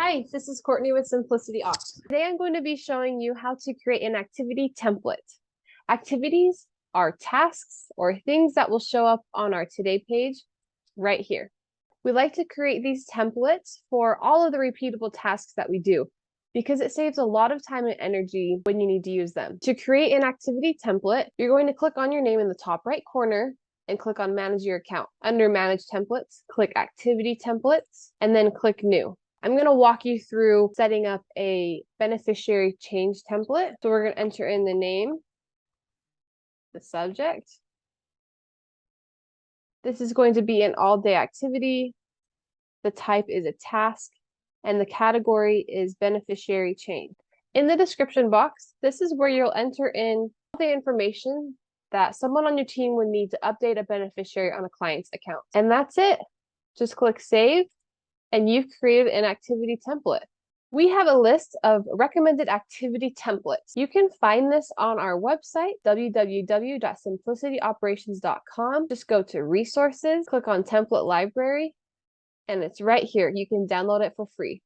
Hi, this is Courtney with Simplicity Ops. Today I'm going to be showing you how to create an activity template. Activities are tasks or things that will show up on our Today page right here. We like to create these templates for all of the repeatable tasks that we do because it saves a lot of time and energy when you need to use them. To create an activity template, you're going to click on your name in the top right corner and click on Manage Your Account. Under Manage Templates, click Activity Templates, and then click New. I'm going to walk you through setting up a beneficiary change template. So we're going to enter in the name, the subject. This is going to be an all-day activity. The type is a task, and the category is beneficiary change. In the description box, this is where you'll enter in all the information that someone on your team would need to update a beneficiary on a client's account. And that's it. Just click Save, and you've created an activity template. We have a list of recommended activity templates. You can find this on our website, www.simplicityoperations.com. Just go to Resources, click on Template Library, and it's right here. You can download it for free.